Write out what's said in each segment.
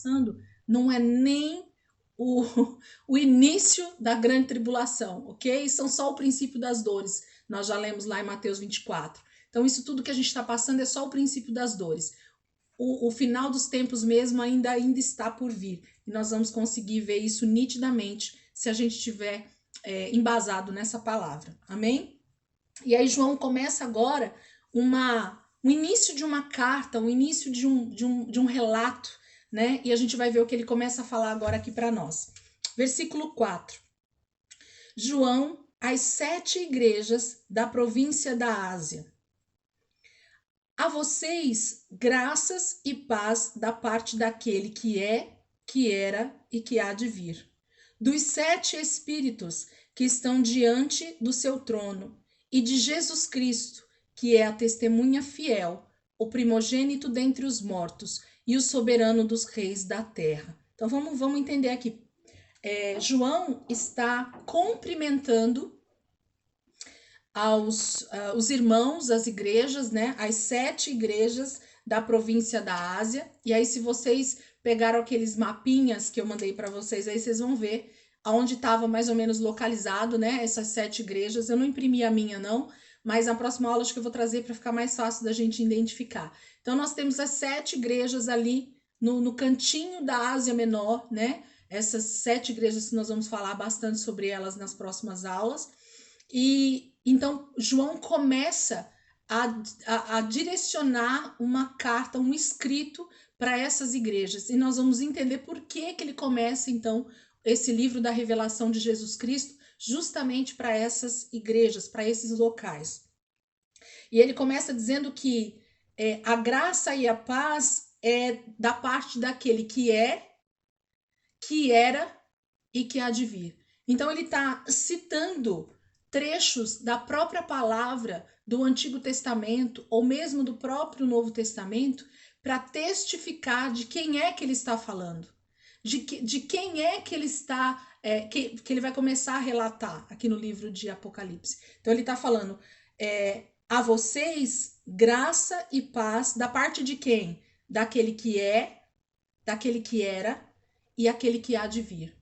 passando não é nem o, o início da grande tribulação, ok? São só o princípio das dores. Nós já lemos lá em Mateus 24. Então, isso tudo que a gente está passando é só o princípio das dores. O final dos tempos mesmo ainda está por vir. E nós vamos conseguir ver isso nitidamente se a gente estiver embasado nessa palavra. Amém? E aí João começa agora um início de uma carta, um início de um relato, né? E a gente vai ver o que ele começa a falar agora aqui para nós. Versículo 4. João, às 7 igrejas da província da Ásia. A vocês, graças e paz da parte daquele que é, que era e que há de vir. Dos 7 espíritos que estão diante do seu trono e de Jesus Cristo, que é a testemunha fiel, o primogênito dentre os mortos e o soberano dos reis da terra. Então vamos entender aqui. João está cumprimentando os irmãos, as igrejas, né? As 7 igrejas da província da Ásia. E aí, se vocês pegaram aqueles mapinhas que eu mandei para vocês, aí vocês vão ver aonde estava mais ou menos localizado, né? Essas 7 igrejas. Eu não imprimi a minha, não, mas na próxima aula acho que eu vou trazer para ficar mais fácil da gente identificar. Então, nós temos as 7 igrejas ali no cantinho da Ásia Menor, né? Essas 7 igrejas que nós vamos falar bastante sobre elas nas próximas aulas. E então João começa a direcionar uma carta, um escrito para essas igrejas. E nós vamos entender por que ele começa, então, esse livro da revelação de Jesus Cristo, justamente para essas igrejas, para esses locais. E ele começa dizendo que a graça e a paz é da parte daquele que é, que era e que há de vir. Então ele está citando trechos da própria palavra do Antigo Testamento ou mesmo do próprio Novo Testamento para testificar de quem é que ele está falando, de quem é que ele está, que ele vai começar a relatar aqui no livro de Apocalipse. Então ele está falando a vocês graça e paz da parte de quem? Daquele que é, daquele que era e aquele que há de vir.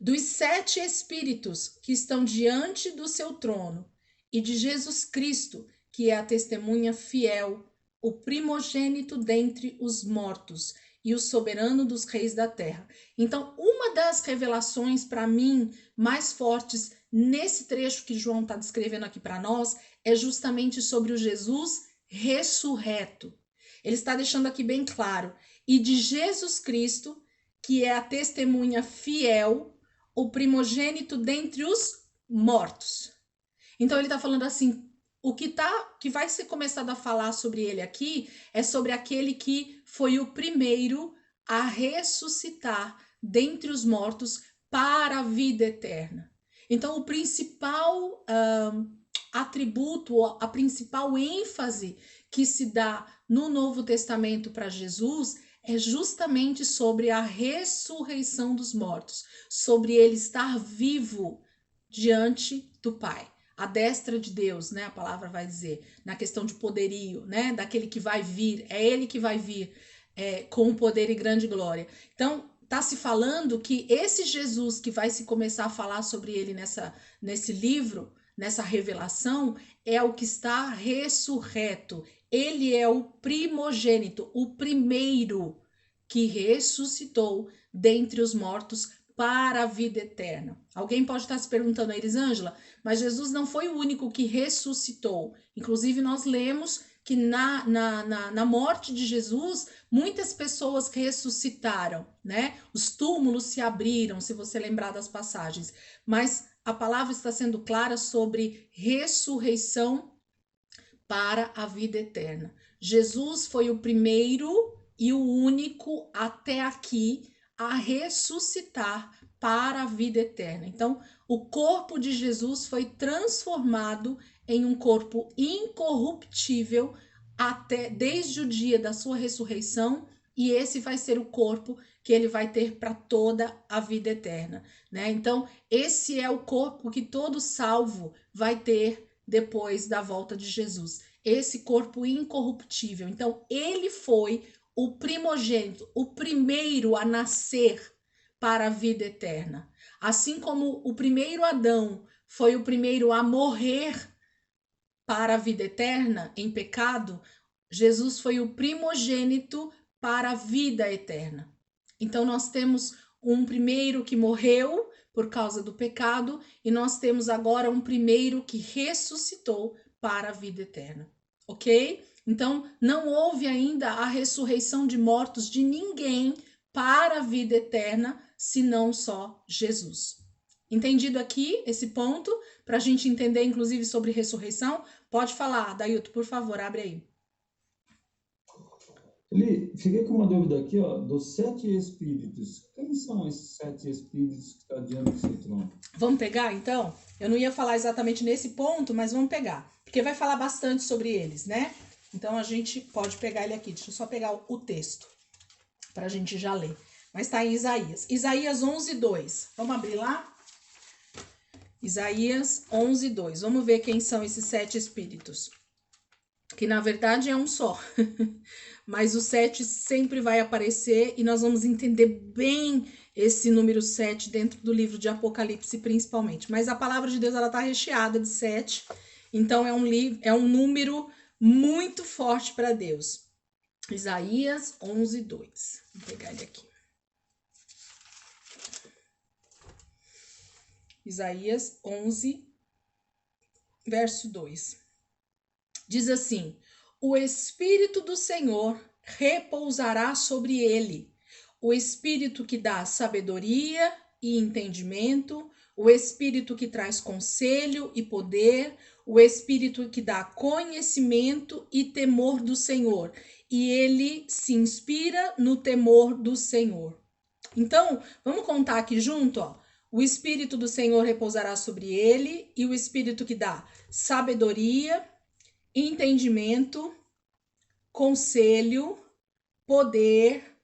Dos 7 espíritos que estão diante do seu trono e de Jesus Cristo, que é a testemunha fiel, o primogênito dentre os mortos e o soberano dos reis da terra. Então, uma das revelações para mim mais fortes nesse trecho que João está descrevendo aqui para nós é justamente sobre o Jesus ressurreto. Ele está deixando aqui bem claro. E de Jesus Cristo, que é a testemunha fiel, o primogênito dentre os mortos. Então ele está falando assim, que vai ser começado a falar sobre ele aqui é sobre aquele que foi o primeiro a ressuscitar dentre os mortos para a vida eterna. Então o principal atributo, a principal ênfase que se dá no Novo Testamento para Jesus é justamente sobre a ressurreição dos mortos, sobre ele estar vivo diante do Pai, à destra de Deus, né? A palavra vai dizer, na questão de poderio, né? Daquele que vai vir, é ele que vai vir com poder e grande glória. Então, está se falando que esse Jesus que vai se começar a falar sobre ele nesse livro, nessa revelação, é o que está ressurreto. Ele é o primogênito, o primeiro que ressuscitou dentre os mortos para a vida eterna. Alguém pode estar se perguntando a Elisângela, mas Jesus não foi o único que ressuscitou. Inclusive, nós lemos que na morte de Jesus, muitas pessoas ressuscitaram, né? Os túmulos se abriram, se você lembrar das passagens. Mas a palavra está sendo clara sobre ressurreição para a vida eterna. Jesus foi o primeiro e o único até aqui a ressuscitar para a vida eterna. Então, o corpo de Jesus foi transformado em um corpo incorruptível até desde o dia da sua ressurreição, e esse vai ser o corpo que ele vai ter para toda a vida eterna, né? Então, esse é o corpo que todo salvo vai ter depois da volta de Jesus, esse corpo incorruptível. Então, ele foi o primogênito, o primeiro a nascer para a vida eterna. Assim como o primeiro Adão foi o primeiro a morrer para a vida eterna em pecado, Jesus foi o primogênito para a vida eterna. Então nós temos um primeiro que morreu por causa do pecado e nós temos agora um primeiro que ressuscitou para a vida eterna. Ok? Então não houve ainda a ressurreição de mortos de ninguém para a vida eterna, senão só Jesus. Entendido aqui esse ponto? Para a gente entender, inclusive, sobre ressurreição? Pode falar, Dailton, por favor, abre aí. Fiquei com uma dúvida aqui, ó, dos 7 espíritos. Quem são esses 7 espíritos que estão diante do seu trono? Vamos pegar, então? Eu não ia falar exatamente nesse ponto, mas vamos pegar. Porque vai falar bastante sobre eles, né? Então, a gente pode pegar ele aqui. Deixa eu só pegar o texto para a gente já ler. Mas está em Isaías. Isaías 11:2. Vamos abrir lá? Isaías 11:2. Vamos ver quem são esses 7 espíritos. Que na verdade é um só. Mas o 7 sempre vai aparecer e nós vamos entender bem esse número 7 dentro do livro de Apocalipse, principalmente. Mas a palavra de Deus, ela tá recheada de 7. Então é um número muito forte para Deus. Isaías 11:2. Vou pegar ele aqui. Isaías 11, verso 2. Diz assim: o Espírito do Senhor repousará sobre ele, o Espírito que dá sabedoria e entendimento, o Espírito que traz conselho e poder, o Espírito que dá conhecimento e temor do Senhor. E ele se inspira no temor do Senhor. Então, vamos contar aqui junto, ó. O Espírito do Senhor repousará sobre ele e o Espírito que dá sabedoria, entendimento, conselho, poder,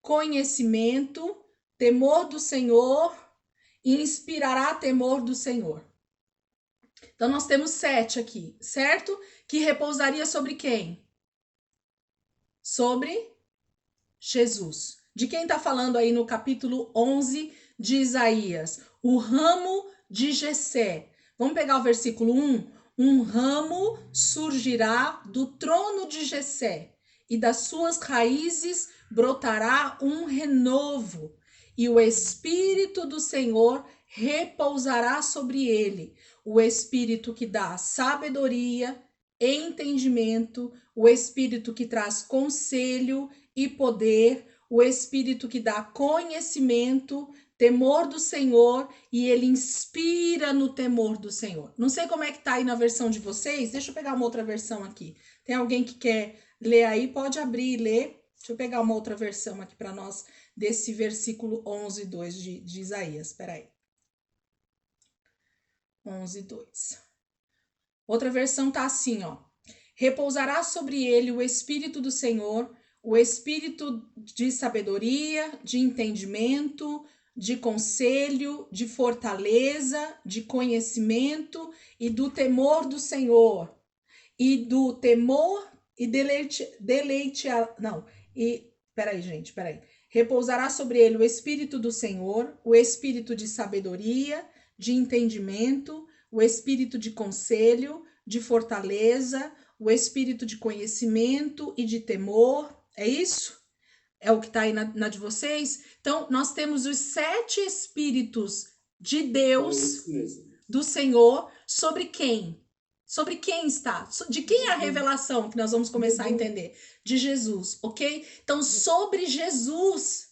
conhecimento, temor do Senhor e inspirará temor do Senhor. Então, nós temos 7 aqui, certo? Que repousaria sobre quem? Sobre Jesus. De quem está falando aí no capítulo 11 de Isaías? O ramo de Jessé. Vamos pegar o versículo 1? Um ramo surgirá do trono de Jessé, e das suas raízes brotará um renovo, e o Espírito do Senhor repousará sobre ele, o Espírito que dá sabedoria, entendimento, o Espírito que traz conselho e poder, o Espírito que dá conhecimento, temor do Senhor, e ele inspira no temor do Senhor. Não sei como é que tá aí na versão de vocês, deixa eu pegar uma outra versão aqui. Tem alguém que quer ler aí? Pode abrir e ler. Deixa eu pegar uma outra versão aqui para nós, desse versículo 11:2 de Isaías. Espera aí. 11:2. Outra versão tá assim, ó. Repousará sobre ele o Espírito do Senhor, o Espírito de sabedoria, de entendimento, de conselho, de fortaleza, de conhecimento e do temor do Senhor. E do temor e peraí. Repousará sobre ele o Espírito do Senhor, o Espírito de sabedoria, de entendimento, o Espírito de conselho, de fortaleza, o Espírito de conhecimento e de temor. É isso? É o que está aí na de vocês? Então, nós temos os 7 Espíritos de Deus, do Senhor, sobre quem? Sobre quem está? De quem é a revelação que nós vamos começar a entender? De Jesus, ok? Então, sobre Jesus,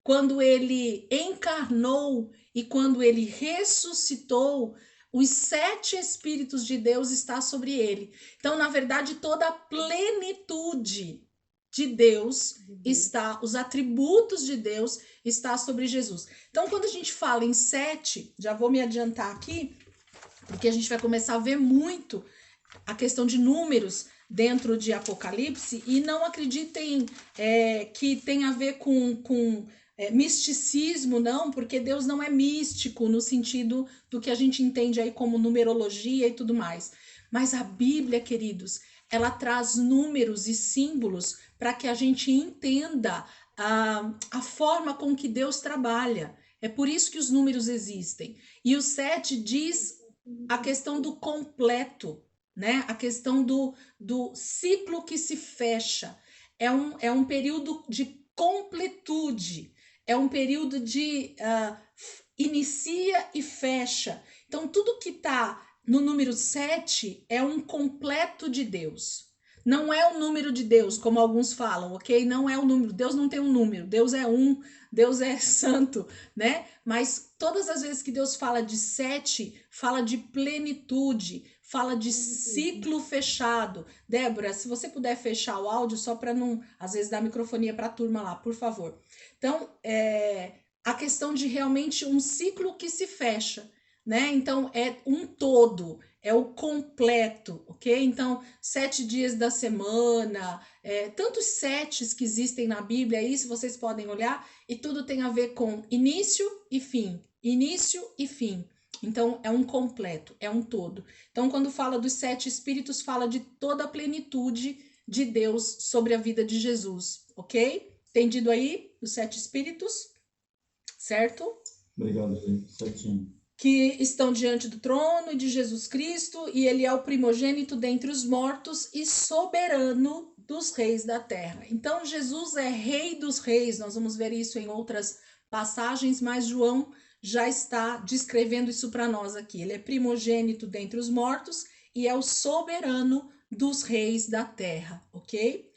quando ele encarnou e quando ele ressuscitou, os 7 Espíritos de Deus está sobre ele. Então, na verdade, toda a plenitude de Deus está, os atributos de Deus está sobre Jesus. Então, quando a gente fala em 7, já vou me adiantar aqui, porque a gente vai começar a ver muito a questão de números dentro de Apocalipse, e não acreditem que tem a ver com misticismo, não, porque Deus não é místico no sentido do que a gente entende aí como numerologia e tudo mais. Mas a Bíblia, queridos, ela traz números e símbolos para que a gente entenda a forma com que Deus trabalha. É por isso que os números existem. E o 7 diz a questão do completo, né? A questão do ciclo que se fecha. É um período de completude, é um período de inicia e fecha. Então, tudo que está no número 7 é um completo de Deus. Não é o número de Deus, como alguns falam, ok? Não é o número. Deus não tem um número. Deus é um, Deus é santo, né? Mas todas as vezes que Deus fala de 7, fala de plenitude, fala de ciclo fechado. Débora, se você puder fechar o áudio, só para não, às vezes, dar microfonia para a turma lá, por favor. Então, a questão de realmente um ciclo que se fecha, né? Então, é um todo, é o completo, ok? Então, 7 dias da semana, tantos setes que existem na Bíblia aí, se vocês podem olhar, e tudo tem a ver com início e fim, início e fim. Então, é um completo, é um todo. Então, quando fala dos 7 espíritos, fala de toda a plenitude de Deus sobre a vida de Jesus, ok? Entendido aí os 7 espíritos? Certo? Obrigado, gente. Certinho. Que estão diante do trono de Jesus Cristo, e ele é o primogênito dentre os mortos e soberano dos reis da terra. Então, Jesus é rei dos reis, nós vamos ver isso em outras passagens, mas João já está descrevendo isso para nós aqui. Ele é primogênito dentre os mortos e é o soberano dos reis da terra, ok?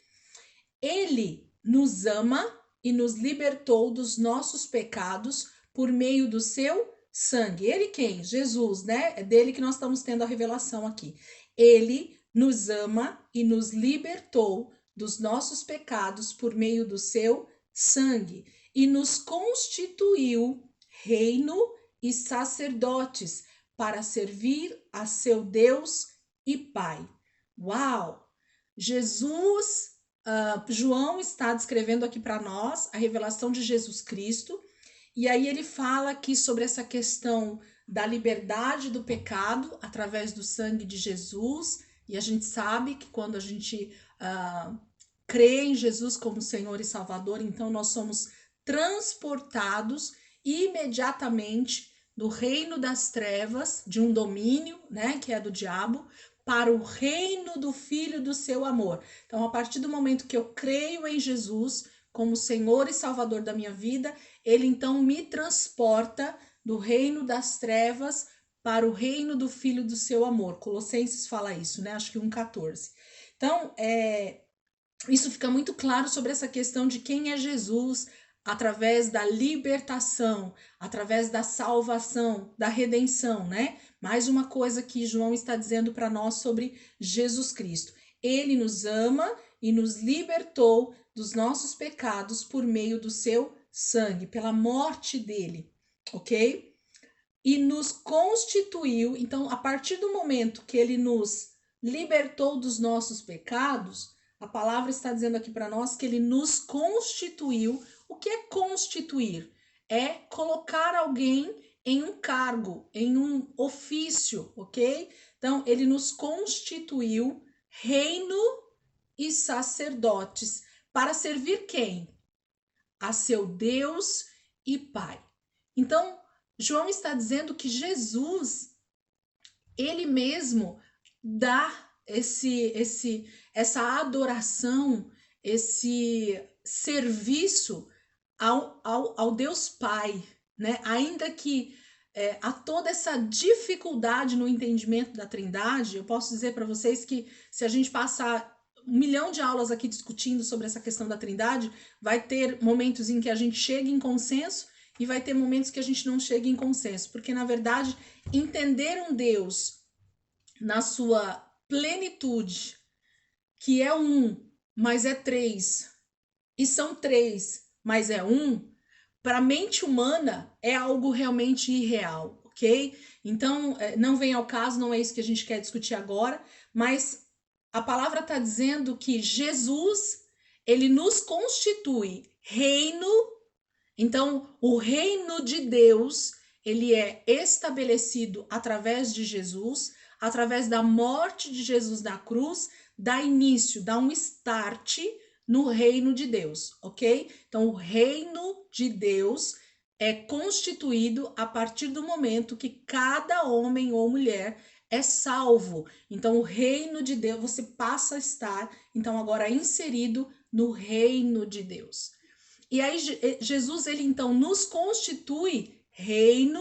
Ele nos ama e nos libertou dos nossos pecados por meio do seu sangue. Ele quem? Jesus, né? É dele que nós estamos tendo a revelação aqui. Ele nos ama e nos libertou dos nossos pecados por meio do seu sangue e nos constituiu reino e sacerdotes para servir a seu Deus e Pai. Uau! Jesus, João está descrevendo aqui para nós a revelação de Jesus Cristo. E aí ele fala aqui sobre essa questão da liberdade do pecado através do sangue de Jesus. E a gente sabe que quando a gente crê em Jesus como Senhor e Salvador, então nós somos transportados imediatamente do reino das trevas, de um domínio, né, que é do diabo, para o reino do Filho do seu amor. Então, a partir do momento que eu creio em Jesus como Senhor e Salvador da minha vida, ele então me transporta do reino das trevas para o reino do Filho do seu amor. Colossenses fala isso, né? Acho que 1,14. Então, isso fica muito claro sobre essa questão de quem é Jesus através da libertação, através da salvação, da redenção, né? Mais uma coisa que João está dizendo para nós sobre Jesus Cristo. Ele nos ama e nos libertou dos nossos pecados por meio do seu sangue, pela morte dele, ok? E nos constituiu, então, a partir do momento que ele nos libertou dos nossos pecados, a palavra está dizendo aqui para nós que ele nos constituiu. O que é constituir? É colocar alguém em um cargo, em um ofício, ok? Então, ele nos constituiu reino e sacerdotes para servir quem? A seu Deus e Pai. Então, João está dizendo que Jesus, ele mesmo dá essa adoração, esse serviço ao Deus Pai, né? Ainda que há toda essa dificuldade no entendimento da Trindade, eu posso dizer para vocês que se a gente passar 1 milhão de aulas aqui discutindo sobre essa questão da Trindade, vai ter momentos em que a gente chega em consenso e vai ter momentos que a gente não chega em consenso, porque na verdade entender um Deus na sua plenitude, que é um, mas é três, e são três, mas é um, para a mente humana é algo realmente irreal, ok? Então, não vem ao caso, não é isso que a gente quer discutir agora, mas a palavra está dizendo que Jesus, ele nos constitui reino. Então, o reino de Deus, ele é estabelecido através de Jesus, através da morte de Jesus na cruz, dá início, dá um start no reino de Deus, ok? Então, o reino de Deus é constituído a partir do momento que cada homem ou mulher é salvo. Então, o reino de Deus, você passa a estar, então, agora inserido no reino de Deus. E aí, Jesus, ele então nos constitui reino.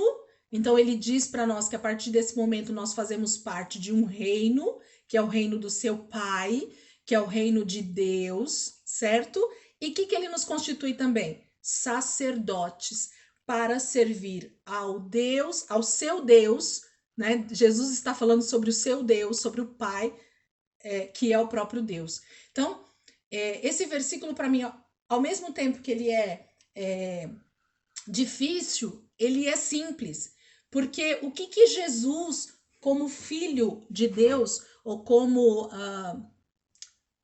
Então, ele diz para nós que a partir desse momento nós fazemos parte de um reino, que é o reino do seu Pai, que é o reino de Deus, certo? E o que ele nos constitui também? Sacerdotes, para servir ao Deus, ao seu Deus, né? Jesus está falando sobre o seu Deus, sobre o Pai, que é o próprio Deus. Então, esse versículo, para mim, ao mesmo tempo que ele é difícil, ele é simples. Porque o que Jesus, como filho de Deus, ou como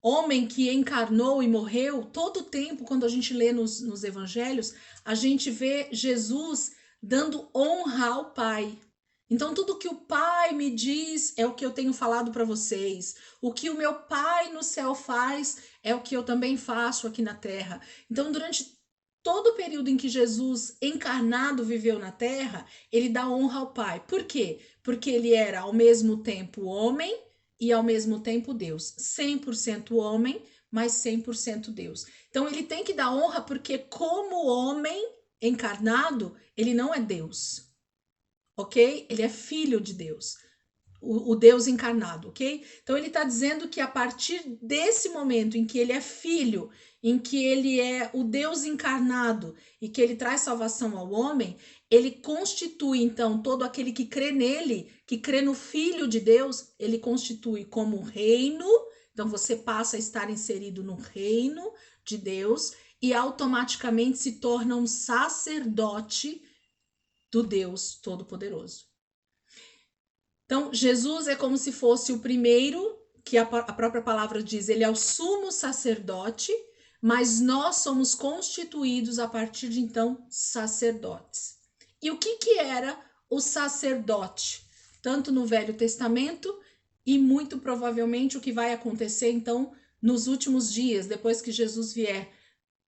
homem que encarnou e morreu, todo o tempo, quando a gente lê nos evangelhos, a gente vê Jesus dando honra ao Pai. Então, tudo que o Pai me diz é o que eu tenho falado para vocês. O que o meu Pai no céu faz é o que eu também faço aqui na terra. Então, durante todo o período em que Jesus encarnado viveu na terra, ele dá honra ao Pai. Por quê? Porque ele era ao mesmo tempo homem e ao mesmo tempo Deus. 100% homem, mas 100% Deus. Então, ele tem que dar honra porque, como homem encarnado, ele não é Deus. Ok? Ele é filho de Deus, o Deus encarnado, ok? Então ele está dizendo que a partir desse momento em que ele é filho, em que ele é o Deus encarnado e que ele traz salvação ao homem, ele constitui então todo aquele que crê nele, que crê no Filho de Deus, ele constitui como um reino. Então você passa a estar inserido no reino de Deus e automaticamente se torna um sacerdote do Deus Todo-Poderoso. Então, Jesus é como se fosse o primeiro, que a própria palavra diz, ele é o sumo sacerdote, mas nós somos constituídos a partir de então sacerdotes. E o que era o sacerdote? Tanto no Velho Testamento e muito provavelmente o que vai acontecer então nos últimos dias, depois que Jesus vier.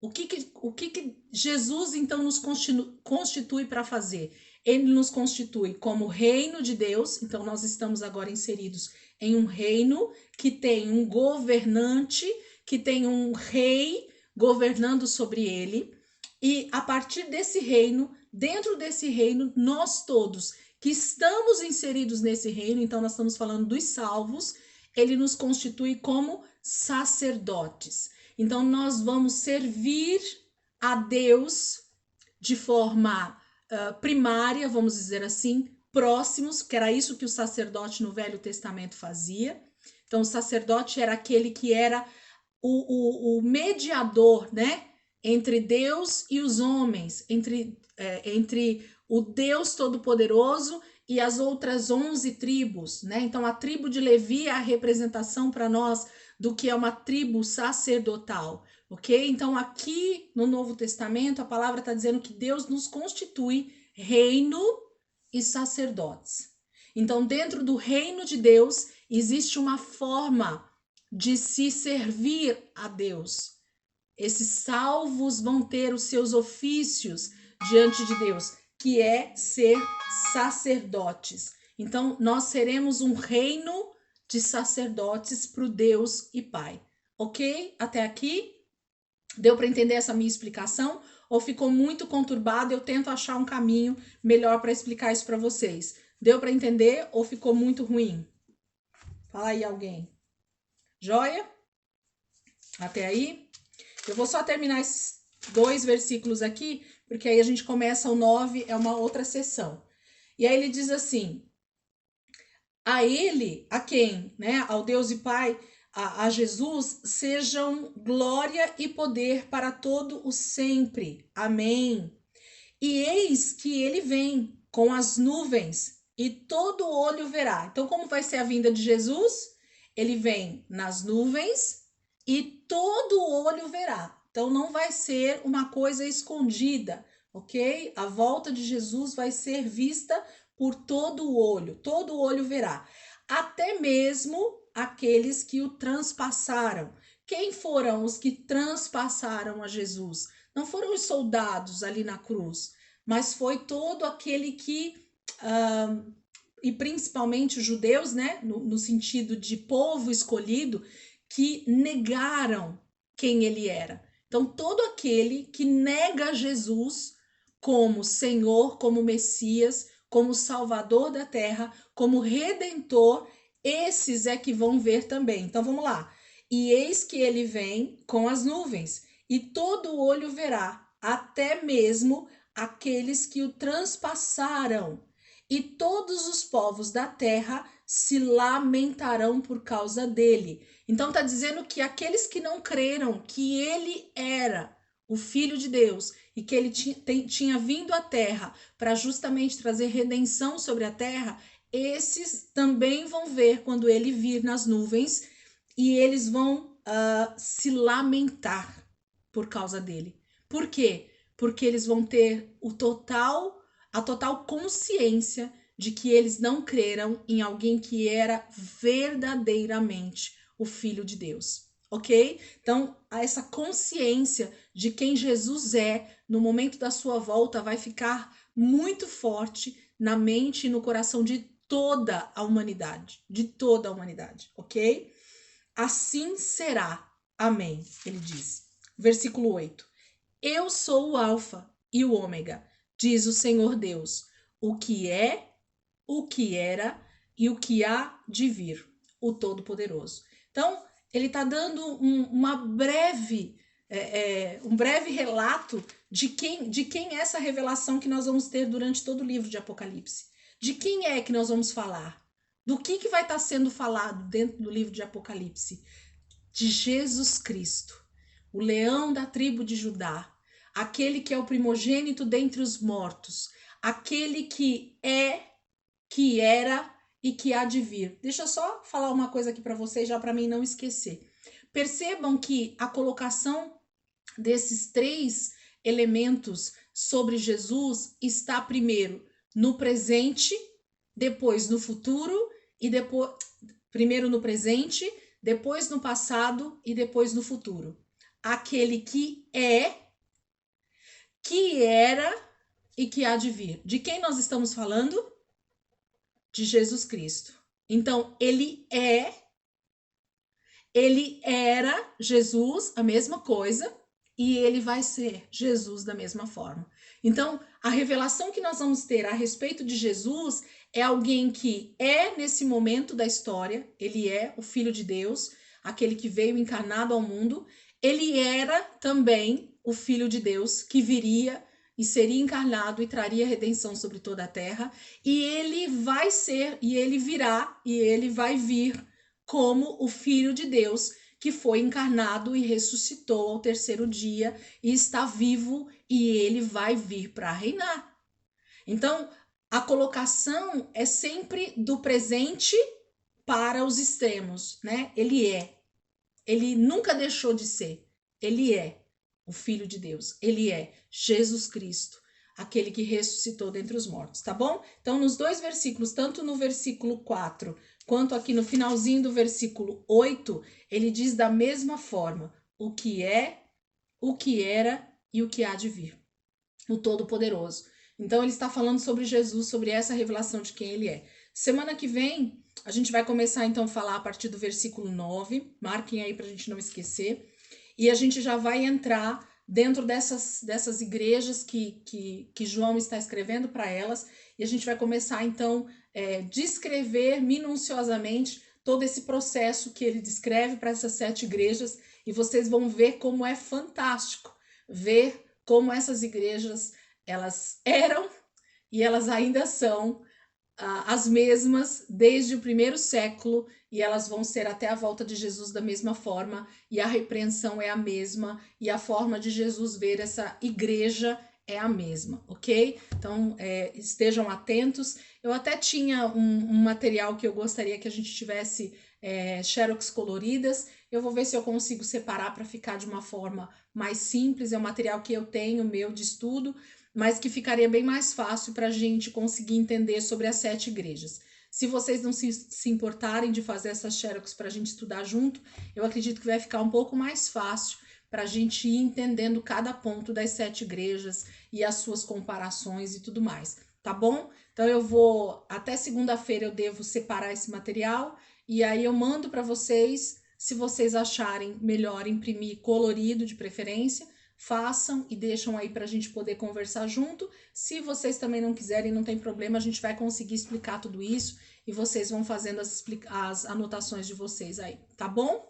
O que Jesus então nos constitui para fazer? Ele nos constitui como reino de Deus, então nós estamos agora inseridos em um reino que tem um governante, que tem um rei governando sobre ele, e a partir desse reino, dentro desse reino, nós todos que estamos inseridos nesse reino, então nós estamos falando dos salvos, ele nos constitui como sacerdotes. Então, nós vamos servir a Deus de forma primária, vamos dizer assim, próximos, que era isso que o sacerdote no Velho Testamento fazia. Então, o sacerdote era aquele que era o mediador, né, entre Deus e os homens, entre o Deus Todo-Poderoso e as outras 11 tribos, né? Então, a tribo de Levi é a representação para nós do que é uma tribo sacerdotal, ok? Então, aqui no Novo Testamento, a palavra está dizendo que Deus nos constitui reino e sacerdotes. Então, dentro do reino de Deus, existe uma forma de se servir a Deus. Esses salvos vão ter os seus ofícios diante de Deus, que é ser sacerdotes. Então, nós seremos um reino de sacerdotes para o Deus e Pai. Ok? Até aqui? Deu para entender essa minha explicação? Ou ficou muito conturbado? Eu tento achar um caminho melhor para explicar isso para vocês. Deu para entender ou ficou muito ruim? Fala aí alguém. Joia? Até aí? Eu vou só terminar esses 2 versículos aqui, porque aí a gente começa o 9, é uma outra sessão. E aí ele diz assim: a ele, a quem, né, ao Deus e Pai, a Jesus, sejam glória e poder para todo o sempre. Amém. E eis que ele vem com as nuvens e todo olho verá. Então, como vai ser a vinda de Jesus? Ele vem nas nuvens e todo olho verá. Então, não vai ser uma coisa escondida, ok? A volta de Jesus vai ser vista por todo olho verá. até mesmo aqueles que o transpassaram. Quem foram os que transpassaram a Jesus? Não foram os soldados ali na cruz, mas foi todo aquele que, e principalmente os judeus, né, no sentido de povo escolhido, que negaram quem ele era. Então, todo aquele que nega Jesus como Senhor, como Messias, como Salvador da terra, como Redentor, esses é que vão ver também. Então vamos lá. E eis que ele vem com as nuvens, e todo olho verá, até mesmo aqueles que o transpassaram, e todos os povos da terra se lamentarão por causa dele. Então está dizendo que aqueles que não creram que ele era o Filho de Deus e que ele tinha vindo à terra para justamente trazer redenção sobre a terra, esses também vão ver quando ele vir nas nuvens e eles vão se lamentar por causa dele. Por quê? Porque eles vão ter a total consciência de que eles não creram em alguém que era verdadeiramente o Filho de Deus, ok? Então, essa consciência de quem Jesus é no momento da sua volta vai ficar muito forte na mente e no coração de toda a humanidade, ok? Assim será, amém, ele diz. Versículo 8. Eu sou o Alfa e o Ômega, diz o Senhor Deus, o que é, o que era e o que há de vir, o Todo-Poderoso. Então, ele está dando um breve relato de quem é essa revelação que nós vamos ter durante todo o livro de Apocalipse. De quem é que nós vamos falar? Do que vai estar sendo falado dentro do livro de Apocalipse? De Jesus Cristo, o leão da tribo de Judá, aquele que é o primogênito dentre os mortos, aquele que é, que era e que há de vir. Deixa eu só falar uma coisa aqui para vocês, já para mim não esquecer. Percebam que a colocação desses três elementos sobre Jesus está primeiro no presente, depois no futuro e depois primeiro no presente, depois no passado e depois no futuro. Aquele que é, que era e que há de vir. De quem nós estamos falando? De Jesus Cristo. Então, ele é, ele era Jesus, a mesma coisa, e ele vai ser Jesus da mesma forma. Então, a revelação que nós vamos ter a respeito de Jesus é alguém que é nesse momento da história, ele é o Filho de Deus, aquele que veio encarnado ao mundo, ele era também o Filho de Deus que viria e seria encarnado e traria redenção sobre toda a terra, e ele vai ser, e ele virá, e ele vai vir como o Filho de Deus que foi encarnado e ressuscitou ao terceiro dia e está vivo e ele vai vir para reinar. Então, a colocação é sempre do presente para os extremos, né? Ele é. Ele nunca deixou de ser. Ele é o Filho de Deus. Ele é Jesus Cristo, aquele que ressuscitou dentre os mortos, tá bom? Então, nos dois versículos, tanto no versículo 4 quanto aqui no finalzinho do versículo 8, ele diz da mesma forma o que é, o que era e o que há de vir. O Todo-Poderoso. Então, ele está falando sobre Jesus, sobre essa revelação de quem ele é. Semana que vem, a gente vai começar então a falar a partir do versículo 9. Marquem aí para a gente não esquecer. E a gente já vai entrar dentro dessas igrejas que João está escrevendo para elas. E a gente vai começar então descrever minuciosamente todo esse processo que ele descreve para essas 7 igrejas. E vocês vão ver como é fantástico ver como essas igrejas elas eram e elas ainda são as mesmas desde o primeiro século e elas vão ser até a volta de Jesus da mesma forma e a repreensão é a mesma e a forma de Jesus ver essa igreja é a mesma, ok? Então, estejam atentos. Eu até tinha um material que eu gostaria que a gente tivesse xerox coloridas. Eu vou ver se eu consigo separar para ficar de uma forma mais simples. É um material que eu tenho, meu, de estudo, mas que ficaria bem mais fácil para a gente conseguir entender sobre as 7 igrejas. Se vocês não se importarem de fazer essas xerox para a gente estudar junto, eu acredito que vai ficar um pouco mais fácil para a gente ir entendendo cada ponto das 7 igrejas e as suas comparações e tudo mais, tá bom? Então eu vou, até segunda-feira eu devo separar esse material e aí eu mando para vocês, se vocês acharem melhor imprimir colorido de preferência, façam e deixam aí para a gente poder conversar junto. Se vocês também não quiserem, não tem problema, a gente vai conseguir explicar tudo isso e vocês vão fazendo as anotações de vocês aí, tá bom?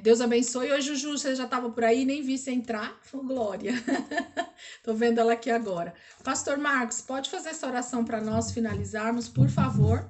Deus abençoe. Oi, Juju, você já estava por aí, nem vi você entrar. Oh, glória. Tô vendo ela aqui agora. Pastor Marcos, pode fazer essa oração para nós finalizarmos, por favor?